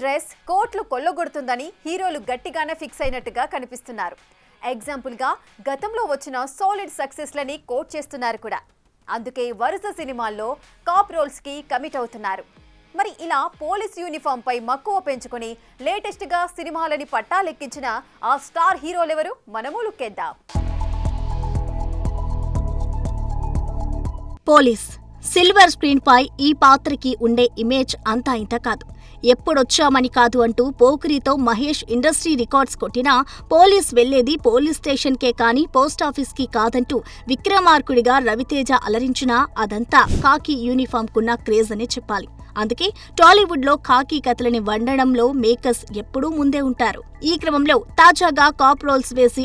Dress కోట్లు కొల్లగొడుతుందని హీరోలు గట్టిగానే ఫిక్స్ అయినట్టుగా కనిపిస్తున్నారు. ఎగ్జాంపుల్గా గతంలో వచ్చిన సాలిడ్ సక్సెస్లని కోట్ చేస్తున్నారు కూడా. అందుకే వరుస సినిమాల్లో కాప్ రోల్స్కి కమిట్ అవుతున్నారు. మరి ఇలా పోలీస్ యూనిఫామ్ పై మక్కువ పెంచుకుని లేటెస్ట్గా సినిమాలని పట్టాలెక్కించిన ఆ స్టార్ హీరోలెవరు మనము లుక్కేద్దాం. పోలీస్ సిల్వర్ స్క్రీన్ పై ఈ పాత్రకి ఉండే ఇమేజ్ అంతా ఇంత కాదు. ఎప్పుడొచ్చామని కాదు అంటూ పోకిరితో మహేష్ ఇండస్ట్రీ రికార్డ్స్ కొట్టినా పోలీస్ వెళ్లేది పోలీస్ స్టేషన్కే కానీ పోస్టాఫీస్కి కాదంటూ విక్రమార్కుడిగా రవితేజ అలరించినా అదంతా ఖాకీ యూనిఫామ్ కున్న క్రేజ్ అనే చెప్పాలి. అందుకే టాలీవుడ్ లో ఖాకీ కథలని వండడంలో మేకర్స్ ఎప్పుడూ ముందే ఉంటారు. ఈ క్రమంలో తాజాగా కాప్ రోల్స్ వేసి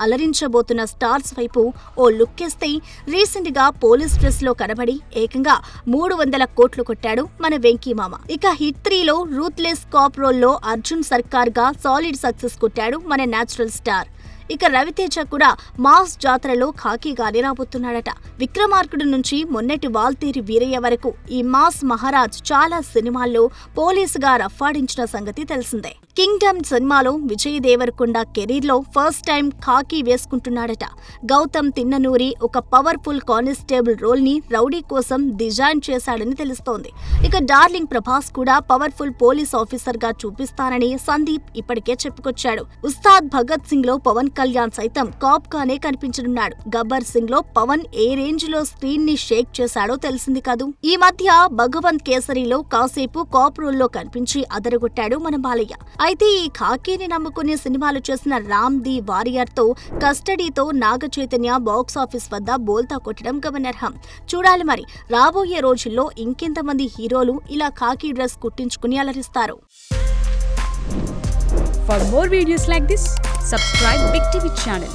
అలరించబోతున్న స్టార్స్ వైపు ఓ లుక్కేస్తే రీసెంట్ గా పోలీస్ డ్రెస్ లో కనబడి ఏకంగా 300 కోట్లు కొట్టాడు మన వెంకీ మామ. ఇక హిట్ 3లో రూత్లెస్ కాప్ రోల్ లో అర్జున్ సర్కార్ గా సాలిడ్ సక్సెస్ కొట్టాడు మన నేచురల్ స్టార్. ఇక రవితేజ కూడా మాస్ జాతరలో ఖాకీగానే రాబోతున్నాడట. విక్రమార్కుడు నుంచి మొన్నటి వాల్తేరి వీరయ్య వరకు ఈ మాస్ మహారాజ్ చాలా సినిమాల్లో పోలీసుగా రఫ్ఫాడించిన సంగతి తెలిసిందే. కింగ్డమ్ సినిమాలో విజయ్ దేవరకొండ కెరీర్ లో ఫస్ట్ టైం ఖాకీ వేసుకుంటున్నాడట. గౌతమ్ తిన్ననూరి ఒక పవర్ఫుల్ కానిస్టేబుల్ రోల్ ని రౌడీ కోసం డిజైన్ చేశాడని తెలుస్తోంది. ఇక డార్లింగ్ ప్రభాస్ కూడా పవర్ఫుల్ పోలీస్ ఆఫీసర్ గా చూపిస్తానని సందీప్ ఇప్పటికే చెప్పుకొచ్చాడు. ఉస్తాద్ భగత్ సింగ్ లో పవన్ కళ్యాణ్ సైతం కాప్ గానే కనిపించనున్నాడు. గబ్బర్ సింగ్ లో పవన్ ఏ రేంజ్ లో స్క్రీన్ ని షేక్ చేశాడో తెలిసింది కాదు. ఈ మధ్య భగవంత్ కేసరిలో కాసేపు కాప్ రోల్ లో కనిపించి అదరగొట్టాడు మన బాలయ్య. అయితే ఈ ఖాకీని నమ్ముకునే సినిమాలు చేసిన రామ్ ది వారియర్ తో కస్టడీతో నాగ చైతన్య బాక్సాఫీస్ వద్ద బోల్తా కొట్టడం గమనార్హం. చూడాలి మరి రాబోయే రోజుల్లో ఇంకెంతమంది హీరోలు ఇలా ఖాకీ dress కుట్టించుకుని అలరిస్తారు. For more videos like this, subscribe Big TV channel.